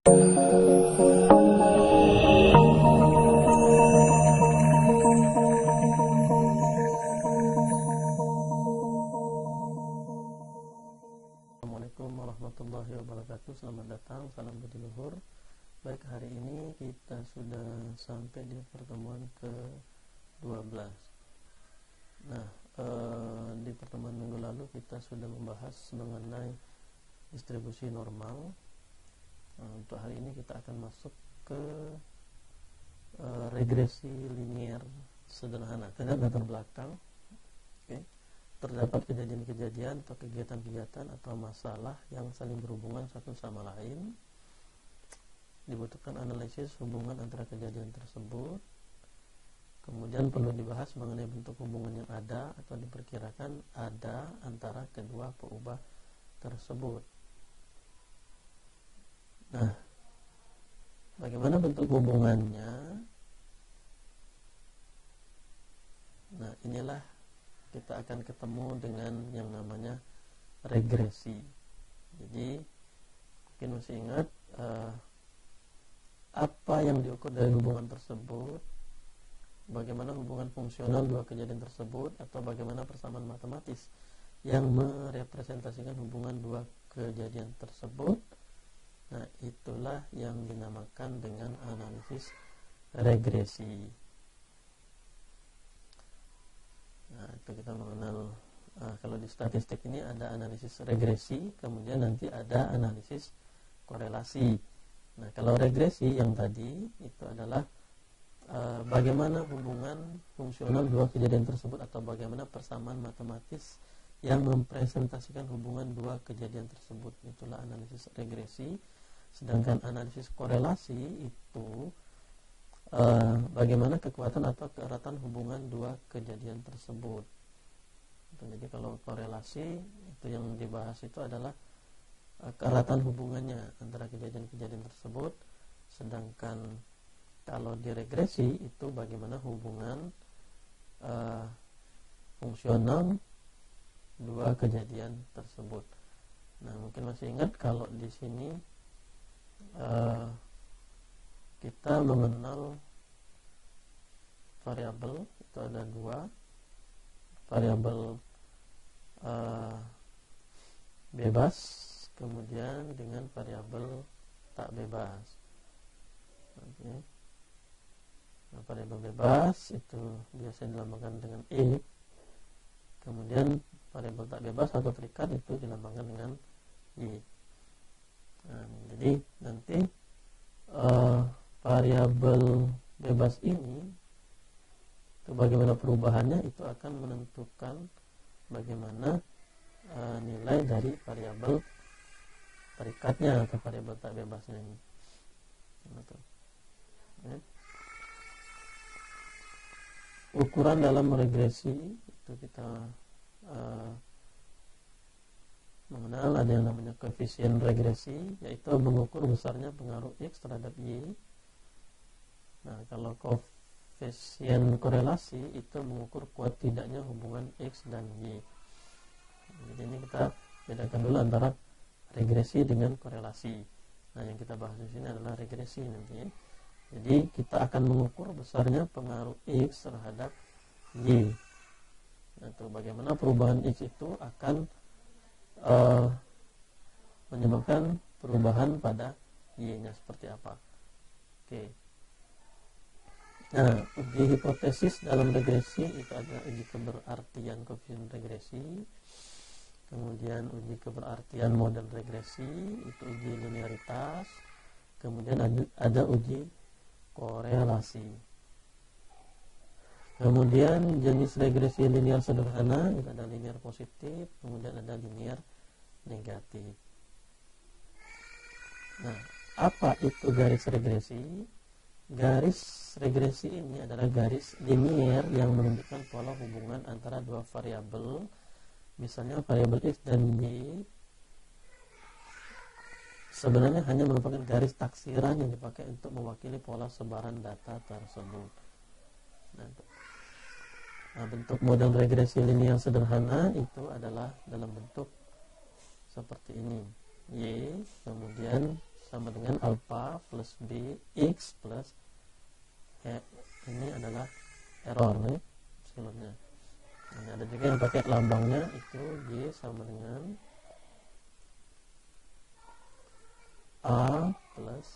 Assalamualaikum warahmatullahi wabarakatuh. Selamat datang, salam budi luhur. Baik, hari ini kita sudah sampai di pertemuan ke-12. Nah, di pertemuan minggu lalu kita sudah membahas mengenai distribusi normal. Untuk hari ini kita akan masuk ke regresi linier sederhana. Kita latar belakang. Oke. Terdapat kejadian-kejadian atau kegiatan-kegiatan atau masalah yang saling berhubungan satu sama lain. Dibutuhkan analisis hubungan antara kejadian tersebut. Kemudian perlu dibahas mengenai bentuk hubungan yang ada atau diperkirakan ada antara kedua peubah tersebut. Nah, bagaimana bentuk hubungannya? Nah, inilah kita akan ketemu dengan yang namanya regresi. Jadi mungkin masih ingat apa yang diukur dari hubungan tersebut, bagaimana hubungan fungsional dua kejadian tersebut, atau bagaimana persamaan matematis yang merepresentasikan hubungan dua kejadian tersebut. Nah, itulah yang dinamakan dengan analisis regresi. Nah, itu kita mengenal kalau di statistik ini ada analisis regresi, kemudian nanti ada analisis korelasi. Nah, kalau regresi yang tadi itu adalah bagaimana hubungan fungsional dua kejadian tersebut atau bagaimana persamaan matematis yang mempresentasikan hubungan dua kejadian tersebut. Itulah analisis regresi. Sedangkan analisis korelasi itu bagaimana kekuatan atau keeratan hubungan dua kejadian tersebut. Jadi kalau korelasi itu yang dibahas itu adalah keeratan hubungannya antara kejadian-kejadian tersebut. Sedangkan kalau di regresi itu bagaimana hubungan fungsional dua kejadian tersebut. Nah, mungkin masih ingat kalau di sini kita mengenal variabel itu ada dua, variabel bebas, kemudian dengan variabel tak bebas. Oke. Nah, variabel bebas itu biasanya dilambangkan dengan X, kemudian variabel tak bebas atau terikat itu dilambangkan dengan Y. Nah, jadi nanti variabel bebas ini itu bagaimana perubahannya itu akan menentukan bagaimana nilai dari variabel terikatnya atau variabel tak bebasnya ini. Betul. Ya. Ukuran dalam regresi itu kita mengenal ada yang namanya koefisien regresi, yaitu mengukur besarnya pengaruh X terhadap Y. Nah, kalau koefisien korelasi itu mengukur kuat tidaknya hubungan X dan Y. Jadi ini kita bedakan dulu antara regresi dengan korelasi. Nah, yang kita bahas di sini adalah regresi nanti. Jadi kita akan mengukur besarnya pengaruh X terhadap Y. Nah, itu bagaimana perubahan X itu akan menyebabkan perubahan pada Y-nya seperti apa. Oke. Nah, uji hipotesis dalam regresi itu ada uji keberartian koefisien regresi, kemudian uji keberartian model regresi, itu uji linearitas, kemudian ada uji korelasi. Kemudian jenis regresi linear sederhana, itu ada linear positif, kemudian ada linear negatif. Nah, apa itu garis regresi? Garis regresi ini adalah garis linear yang menunjukkan pola hubungan antara dua variabel, misalnya variabel X dan Y. Sebenarnya hanya merupakan garis taksiran yang dipakai untuk mewakili pola sebaran data tersebut. Nah, bentuk model regresi linear sederhana itu adalah dalam bentuk seperti ini. Y, kemudian sama dengan alpha plus b x plus ini adalah error nih epsilonnya. Nah, ada juga yang pakai lambangnya itu y sama dengan a plus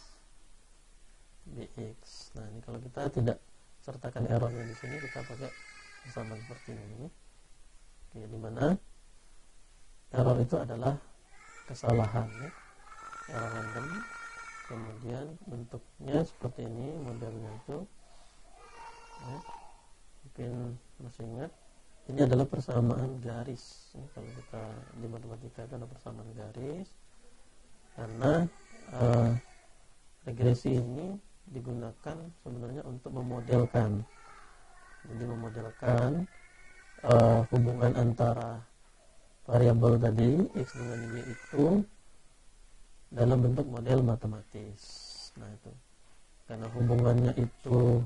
bx. Nah, ini kalau kita tidak sertakan errornya di sini, kita pakai persamaan seperti ini. Oke, di mana error itu adalah kesalahan ya. Error random, kemudian bentuknya seperti ini, modelnya itu ya. Mungkin masih ingat, ini adalah persamaan garis ya. Kalau kita di matematika itu ada persamaan garis, karena regresi ini digunakan sebenarnya untuk memodelkan. Jadi memodelkan hubungan antara variabel tadi x dengan y itu dalam bentuk model matematis. Nah, itu karena hubungannya itu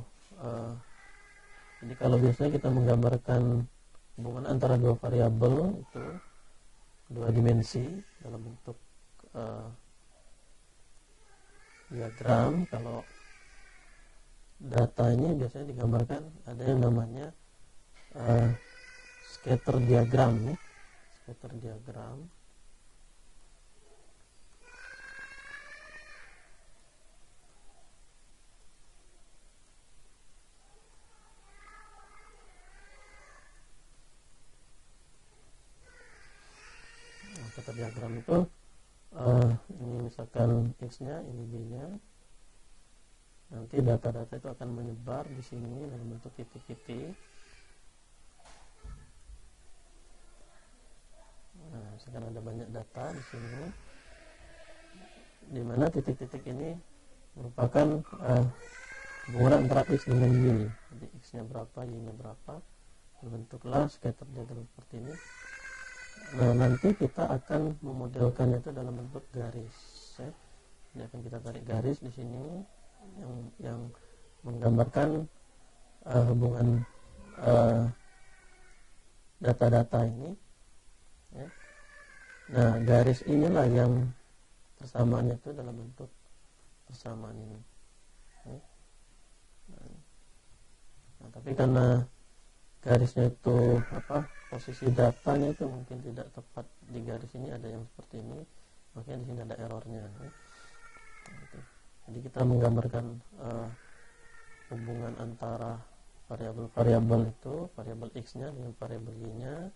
jadi kalau biasanya kita menggambarkan hubungan antara dua variabel itu dua dimensi dalam bentuk diagram, kalau data ini biasanya digambarkan ada yang namanya scatter diagram ya. Scatter diagram. Nah, scatter diagram itu ini misalkan x-nya, ini y-nya. Nanti data-data itu akan menyebar di sini dalam bentuk titik-titik. Nah, misalkan ada banyak data di sini, di mana titik-titik ini merupakan hubungan antara x dengan y. Jadi x-nya berapa, y-nya berapa, terbentuklah scatter diagram seperti ini. Nah, nanti kita akan memodelkannya itu dalam bentuk garis ya. Ini akan kita tarik garis di sini yang menggambarkan hubungan data-data ini ya. Nah, garis inilah yang persamaannya itu dalam bentuk persamaan ini ya. Nah, tapi karena garisnya itu posisi datanya itu mungkin tidak tepat di garis ini, ada yang seperti ini, makanya di sini ada errornya ya. Jadi kita menggambarkan hubungan antara variabel-variabel itu, variabel x-nya dengan variabel y-nya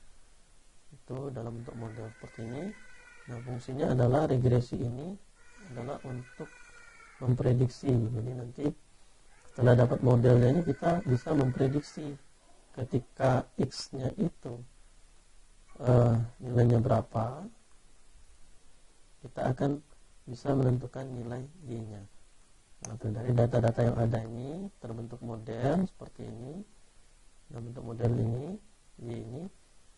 itu dalam bentuk model seperti ini. Nah, fungsinya adalah regresi ini adalah untuk memprediksi. Jadi nanti setelah dapat modelnya ini kita bisa memprediksi ketika x-nya itu nilainya berapa, kita akan bisa menentukan nilai y-nya. Nah, dari data-data yang ada ini terbentuk model seperti ini, dalam bentuk model ini, y ini.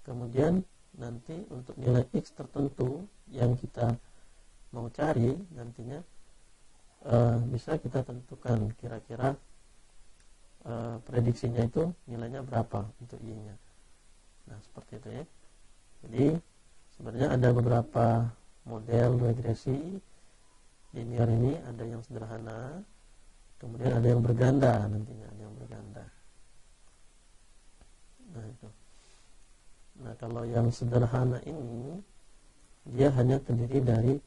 Kemudian nanti untuk nilai x tertentu yang kita mau cari nantinya bisa kita tentukan kira-kira prediksinya itu nilainya berapa untuk y-nya. Nah, seperti itu ya. Jadi sebenarnya ada beberapa model regresi linear ini, ada yang sederhana, kemudian ada yang berganda, nantinya ada yang berganda. Nah, itu. Nah, kalau yang sederhana ini dia hanya terdiri dari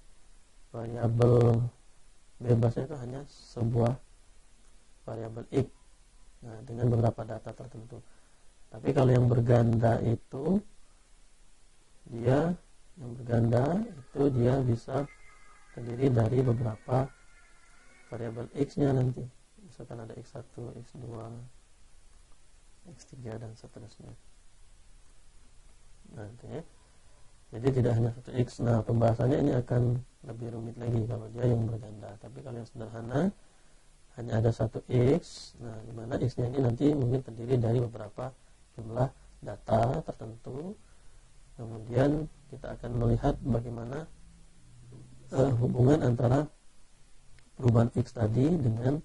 variabel bebasnya itu hanya sebuah variabel x, nah, dengan beberapa data tertentu. Tapi kalau yang berganda itu dia bisa terdiri dari beberapa variabel x-nya nanti. Misalkan ada x1, x2, x3 dan seterusnya. Nah, itu ya. Jadi tidak hanya satu x. Nah, pembahasannya ini akan lebih rumit lagi kalau dia yang berganda. Tapi kalau yang sederhana hanya ada satu x. Nah, di mana x-nya ini nanti mungkin terdiri dari beberapa jumlah data tertentu. Kemudian kita akan melihat bagaimana hubungan antara perubahan x tadi dengan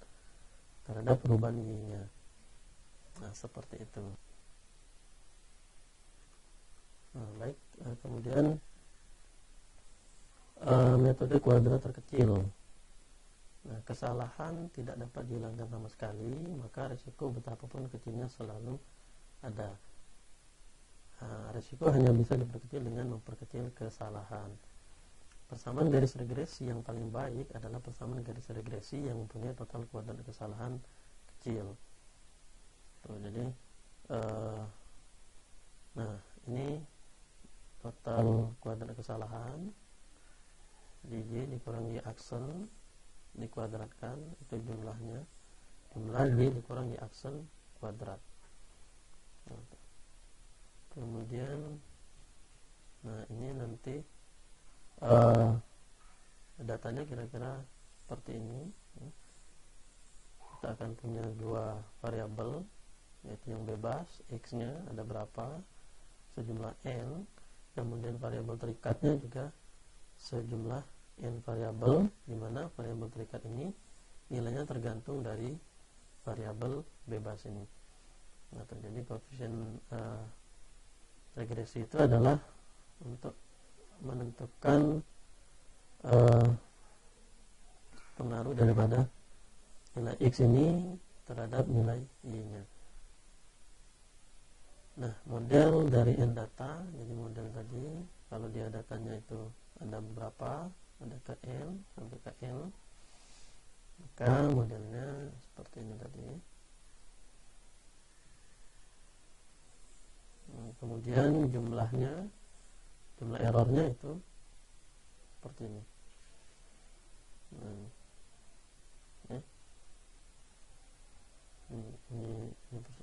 terhadap perubahan y-nya. Nah, seperti itu. Nah, baik, kemudian metode kuadrat terkecil. Nah, kesalahan tidak dapat dihilangkan sama sekali, maka risiko betapapun kecilnya selalu ada. Nah, risiko hanya bisa diperkecil dengan memperkecil kesalahan. Persamaan garis regresi yang paling baik adalah persamaan garis regresi yang mempunyai total kuadrat kesalahan kecil. Tuh, jadi nah ini total kuadrat kesalahan di Y dikurang Y aksel dikuadratkan, itu jumlah Y dikurang Y aksel kuadrat. Kemudian nah ini nanti datanya kira-kira seperti ini. Kita akan punya dua variabel, yaitu yang bebas, X nya ada berapa, sejumlah N. Kemudian variabel terikatnya juga sejumlah N variabel, di mana variabel terikat ini nilainya tergantung dari variabel bebas ini. Nah, jadi koefisien regresi itu adalah untuk menentukan pengaruh daripada nilai X ini terhadap nilai Y-nya. Nah, model dari N data, jadi model tadi kalau dia datanya itu ada berapa, ada ke N sampai ke N, maka modelnya seperti ini tadi. Nah, kemudian jumlah errornya itu seperti ini. Nah,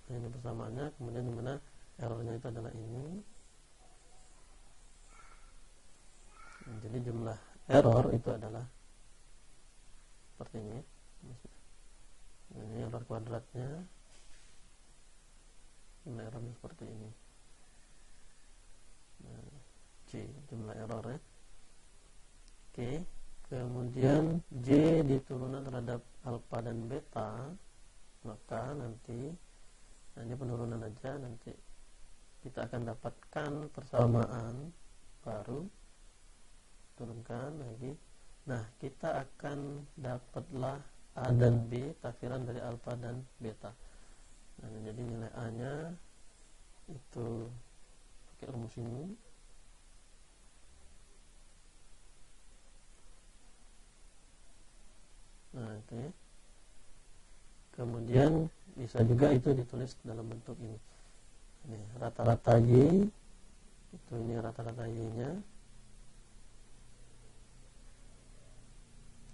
ini persamaannya, kemudian dimana errornya itu adalah ini. Jadi jumlah error itu adalah seperti ini. Ini error kuadratnya, jumlah errornya seperti ini. Nah, C jumlah error ya. Oke, kemudian J diturunan terhadap alfa dan beta, maka nanti ini penurunan aja, nanti kita akan dapatkan persamaan baru, turunkan lagi. Nah, kita akan dapatlah A dan B takdiran dari alfa dan beta. Nah, jadi nilai A nya itu pakai rumus ini. Nah, oke. Kemudian bisa juga itu ditulis dalam bentuk ini. Ini rata-rata Y, itu ini rata-rata Y-nya.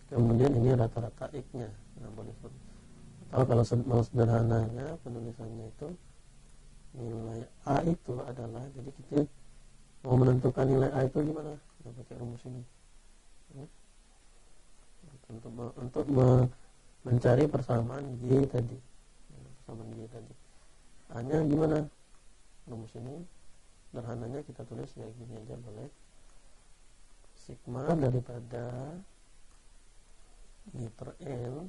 Kemudian ini rata-rata X-nya. Nah, boleh. Atau kalau mau sederhananya penulisannya itu nilai A itu adalah, jadi kita mau menentukan nilai A itu gimana? Nah, pakai rumus ini. Untuk mencari persamaan Y tadi. Persamaan Y tadi. A-nya gimana? Rumus ini sederhananya kita tulis ya gini aja boleh. Sigma daripada Y per N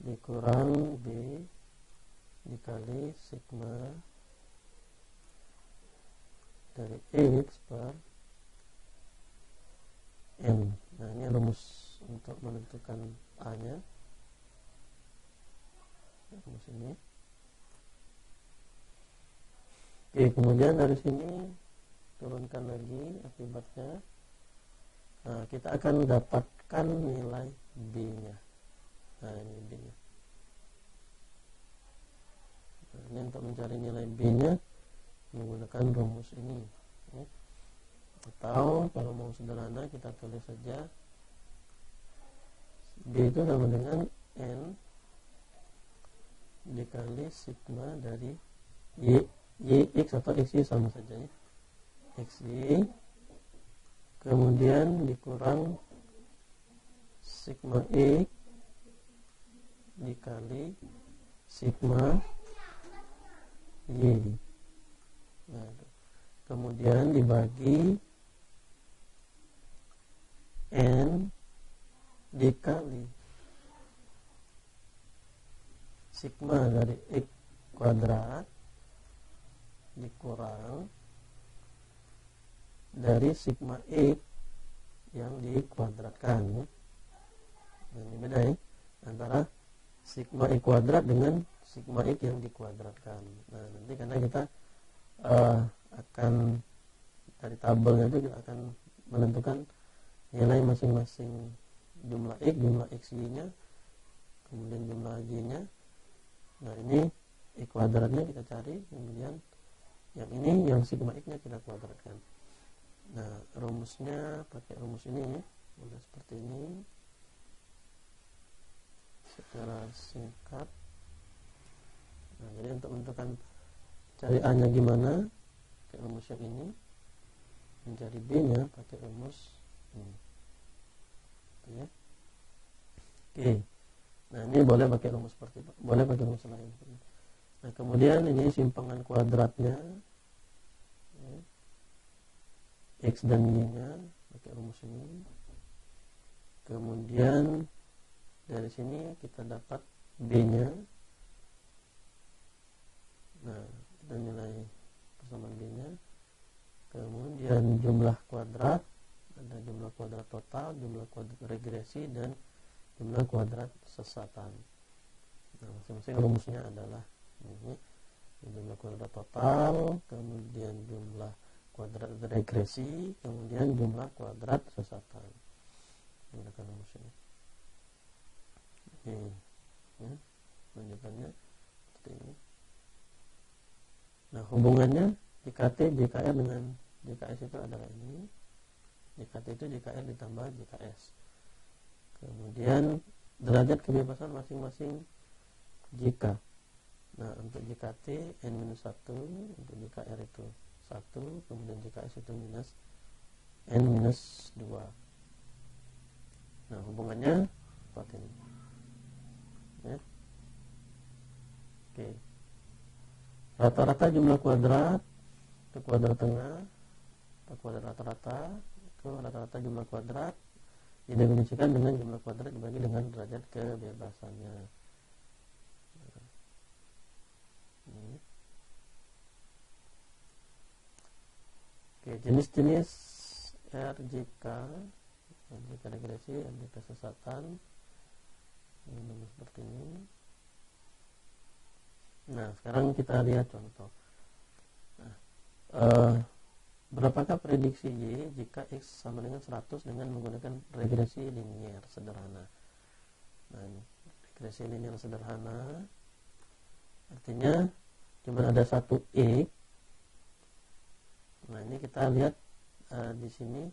dikurang B dikali sigma dari X per N. Nah, ini rumus untuk menentukan A nya, rumus ini. Oke, kemudian dari sini turunkan lagi akibatnya. Nah, kita akan dapatkan nilai B nya. Nah, ini B nya. Nah, ini untuk mencari nilai B nya menggunakan rumus ini. Atau kalau mau sederhana kita tulis saja B itu sama dengan N dikali sigma dari X atau XY sama saja ya. XY kemudian dikurang sigma X dikali sigma Y. Nah, kemudian dibagi N dikali sigma dari X kuadrat dikurang dari sigma X yang dikuadratkan ya. Nah, ini beda ya antara sigma X kuadrat dengan sigma X yang dikuadratkan. Nah, nanti karena kita akan dari tabelnya itu kita akan menentukan nilai masing-masing jumlah X Y-nya, kemudian jumlah Y-nya. Nah, ini X kuadratnya kita cari, kemudian yang ini yang sigma X-nya kita kuadratkan. Nah, rumusnya pakai rumus ini ya, udah seperti ini secara singkat. Nah, jadi untuk menentukan cari A-nya gimana, pakai rumus yang ini. Mencari B-nya pakai rumus ini. Ya. Oke. Nah, ini boleh pakai rumus seperti itu, boleh pakai rumus lain. Nah, kemudian ini simpangan kuadratnya ya. X dan Y-nya pakai rumus ini. Kemudian dari sini kita dapat B-nya. Nah, kita nilai persamaan B-nya. Kemudian jumlah kuadrat, ada jumlah kuadrat total, jumlah kuadrat regresi, dan jumlah kuadrat sesatan. Nah, masing-masing rumusnya adalah ini, jumlah kuadrat total, kemudian jumlah kuadrat regresi, kemudian jumlah kuadrat sesatan. Menggunakan rumus ini. Ini, ya, lanjutannya seperti ini. Nah, hubungannya JKT, JKR dengan JKS itu adalah ini. JKT itu JKR ditambah JKS. Kemudian derajat kebebasan masing-masing JK. Nah, untuk JKT N-1, untuk JKR itu 1, kemudian JKS itu minus N-2. Nah, hubungannya seperti ini. Ya. Oke. Rata-rata jumlah kuadrat itu kuadrat tengah, atau kuadrat rata-rata itu rata-rata jumlah kuadrat didefinisikan dengan jumlah kuadrat dibagi dengan derajat kebebasannya. Oke, jenis-jenis RJK, RJK regresi, RJK sesatan, ini seperti ini. Nah, sekarang kita lihat contoh. Nah, berapakah prediksi Y jika X sama dengan 100 dengan menggunakan regresi linier sederhana? Nah, regresi linier sederhana artinya cuma ada satu X. Nah, ini kita lihat di sini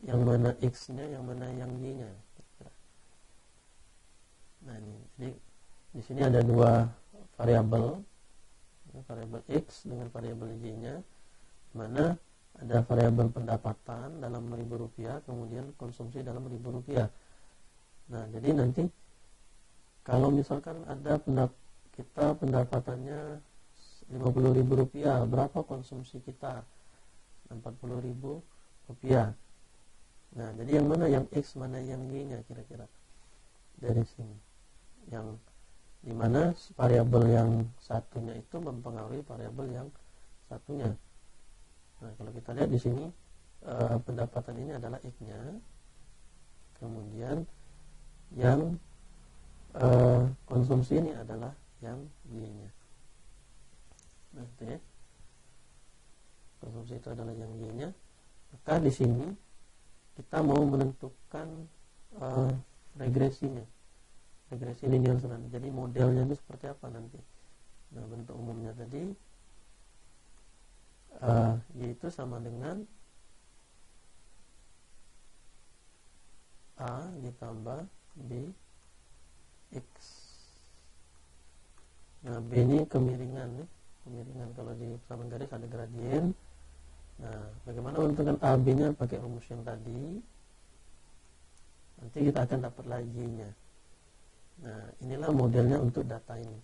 yang mana X-nya, yang mana yang Y-nya. Nah, ini jadi di sini ada dua variabel, variabel X dengan variabel Y-nya, mana ada variabel pendapatan dalam Rp1.000, kemudian konsumsi dalam Rp1.000. Nah, jadi nanti kalau misalkan ada kita pendapatannya Rp50.000, berapa konsumsi kita? Rp40.000. Nah, jadi yang mana yang X, mana yang Y-nya kira-kira dari sini, yang dimana variabel yang satunya itu mempengaruhi variabel yang satunya. Nah, kalau kita lihat di sini pendapatan ini adalah X-nya, kemudian yang konsumsi ini adalah yang Y-nya. Nah, itu ya, konsumsi itu adalah yang Y-nya. Maka di sini kita mau menentukan regresinya, regresi linear sederhana. Jadi modelnya itu seperti apa nanti? Nah, bentuk umumnya tadi yaitu sama dengan A ditambah B X. Nah, B ini kemiringan nih, kemiringan. Kalau di persamaan garis ada gradien. Nah, bagaimana menentukan A B nya pakai rumus yang tadi? Nanti kita akan dapat lagi nya. Nah, inilah modelnya untuk data ini.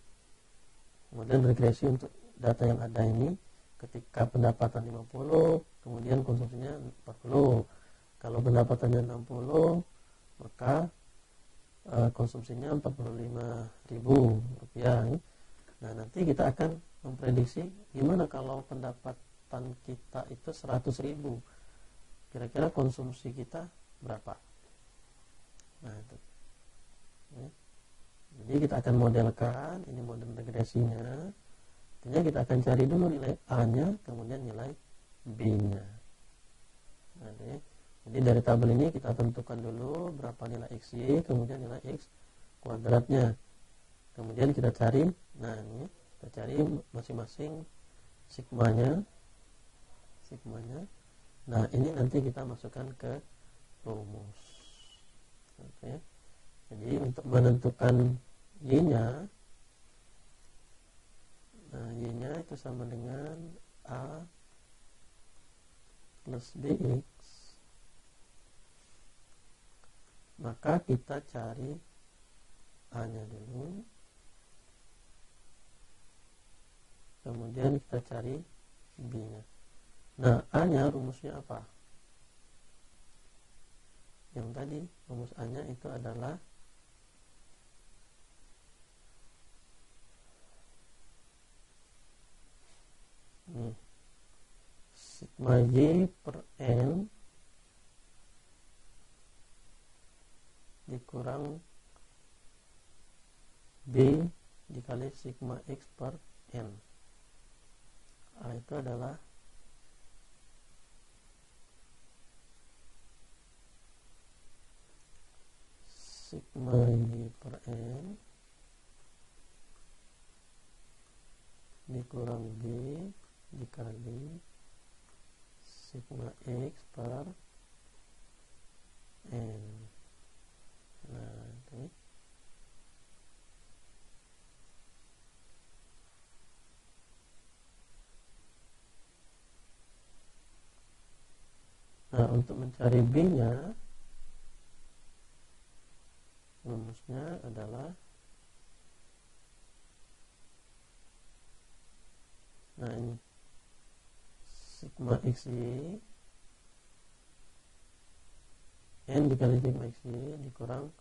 Model regresi untuk data yang ada ini, ketika pendapatan 50, kemudian konsumsinya 40. Kalau pendapatannya 60, maka konsumsinya Rp45.000. Nah, nanti kita akan memprediksi gimana kalau pendapat pendapatan kita itu 100.000, kira-kira konsumsi kita berapa? Nah itu ya. Jadi kita akan modelkan, ini model regresinya. Artinya kita akan cari dulu nilai A nya, kemudian nilai B nya. Nah, jadi dari tabel ini kita tentukan dulu berapa nilai XY, kemudian nilai X kuadratnya. Kemudian kita cari, nah ini kita cari masing-masing sigmanya. Nah ini nanti kita masukkan ke rumus. Oke. Jadi untuk menentukan Y-nya, nah Y-nya itu sama dengan A plus BX. Maka kita cari A-nya dulu, kemudian kita cari B-nya. Nah, A-nya rumusnya apa? Yang tadi rumus A-nya itu adalah nih, sigma Y per N dikurang B dikali sigma X per N. A itu adalah sigma Y per N dikurang B dikali sigma X per N. Nah, ini. Nah, untuk mencari B-nya, rumusnya adalah, nah ini sigma XY N dikali sigma XY dikurang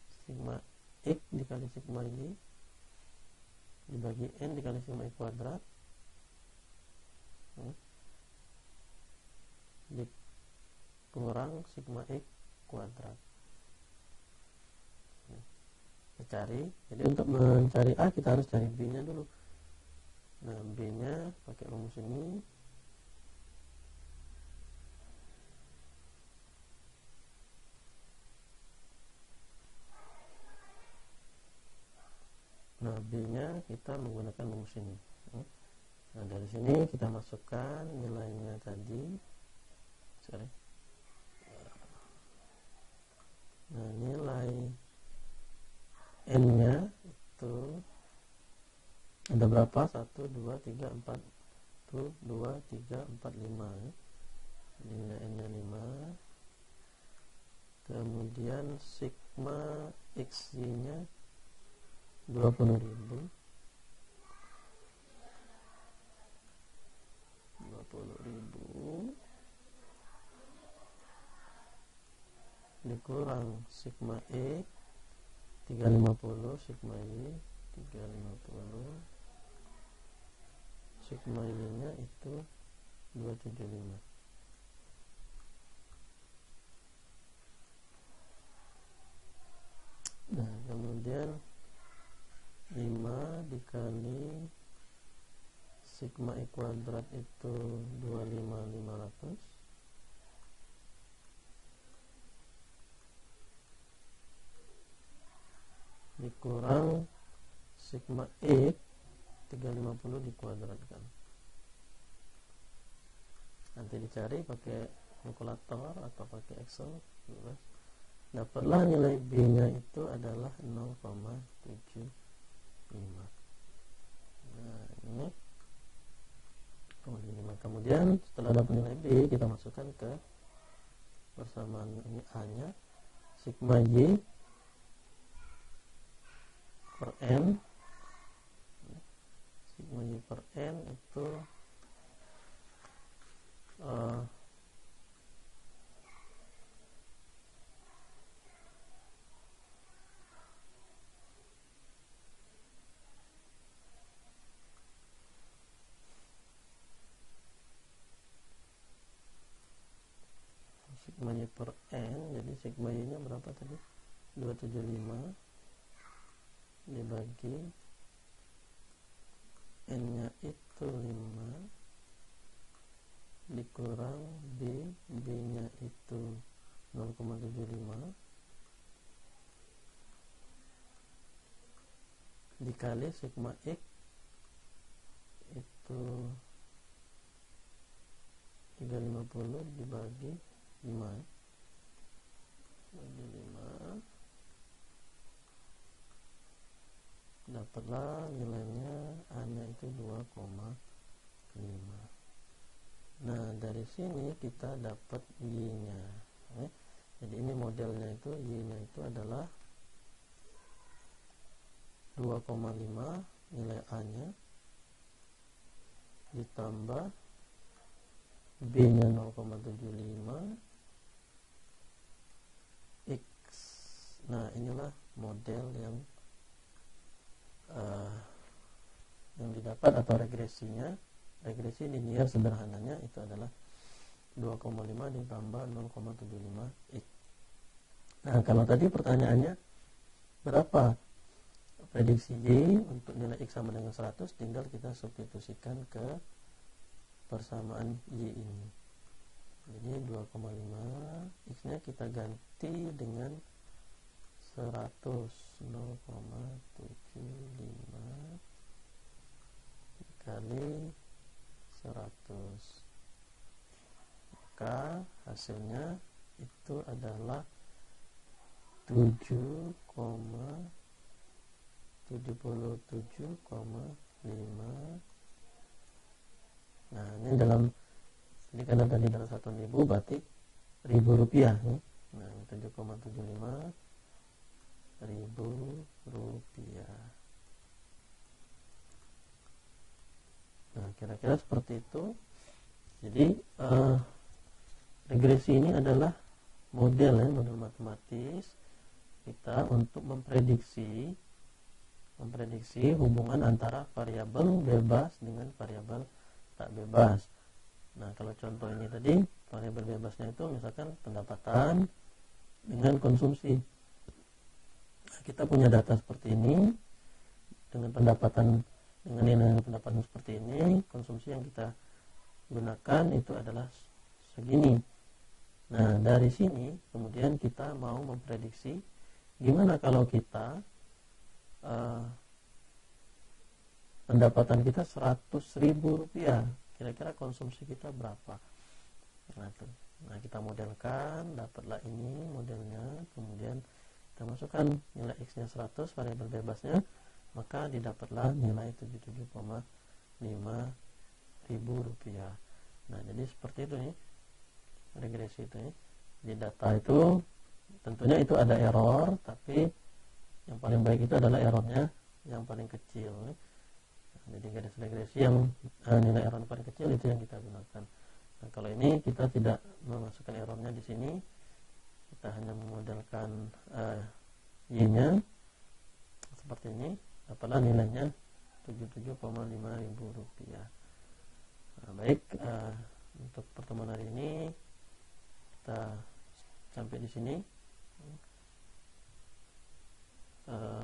sigma X dikali sigma Y dibagi N dikali sigma Y kuadrat dikurang sigma X kuadrat. Kita cari, jadi untuk mencari A kita harus cari B nya dulu. Nah, B nya pakai rumus ini. Nah, B nya kita menggunakan rumus ini. Nah, dari sini kita masukkan nilainya tadi. Sorry. Nah, nilai N nya itu ada berapa? 1, 2, 3, 4 1, 2, 3, 4, 5 ya. Nilai N nya 5. Kemudian sigma XY nya 20.000 dikurang sigma E 350, sigma Y 350, sigma Y nya itu 275. Nah, kemudian 5 dikali sigma I kuadrat itu 25.500 dikurang sigma E 350 dikuadratkan. Nanti dicari pakai kalkulator atau pakai Excel. Dapatlah nilai B nya itu adalah 0,75. Nah, ini kemudian setelah dapat nilai B kita masukkan ke persamaan ini A nya, sigma Y per N. Sigma Y per N itu sigma Y per N. Jadi sigma Y nya berapa tadi? 275 dibagi N nya itu 5 dikurang B nya itu 0,75 dikali sigma X itu 350 dibagi 5 bagi 5 dapatlah nilainya A nya itu 2,5. Nah dari sini kita dapat Y nya jadi ini modelnya itu Y nya itu adalah 2,5 nilai A nya ditambah B nya 0,75 X. Nah inilah model yang didapat atau regresinya. Regresi linear sederhananya itu adalah 2,5 ditambah 0,75 X. Nah kalau tadi pertanyaannya berapa prediksi Y untuk nilai X sama dengan 100, tinggal kita substitusikan ke persamaan Y ini. Jadi 2,5 X nya kita ganti dengan 100, 0,75 dikali 100, maka hasilnya itu adalah 7,77,5. Nah ini dalam ini karena tadi dalam 1.000 berarti Rp1.000 ya. Nah 7,75 Rp1.000. Nah kira-kira seperti itu. Jadi regresi ini adalah model matematis kita untuk memprediksi hubungan antara variabel bebas dengan variabel tak bebas. Nah kalau contoh ini tadi variabel bebasnya itu misalkan pendapatan dengan konsumsi. Nah, kita punya data seperti ini dengan pendapatan dengan pendapatan seperti ini, konsumsi yang kita gunakan itu adalah segini. Nah dari sini kemudian kita mau memprediksi gimana kalau kita pendapatan kita Rp100.000, kira-kira konsumsi kita berapa? Nah kita modelkan, dapatlah ini modelnya, kemudian kita masukkan nilai X nya 100, variabel bebasnya, maka didapatlah nilai 77,5 Rp1.000. Nah jadi seperti itu nih regresi itu nih. Di data itu tentunya itu ada error, tapi yang paling baik itu adalah errornya yang paling kecil nih. Jadi garis regresi yang nilai error paling kecil itu yang kita gunakan. Nah kalau ini kita tidak memasukkan errornya di sini, kita hanya memodelkan Y-nya seperti ini, dapatlah nilainya Rp77,5. Nah, baik, untuk pertemuan hari ini kita sampai di sini.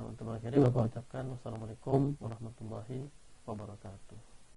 Untuk mengakhiri, Bapak ucapkan wassalamualaikum warahmatullahi wabarakatuh.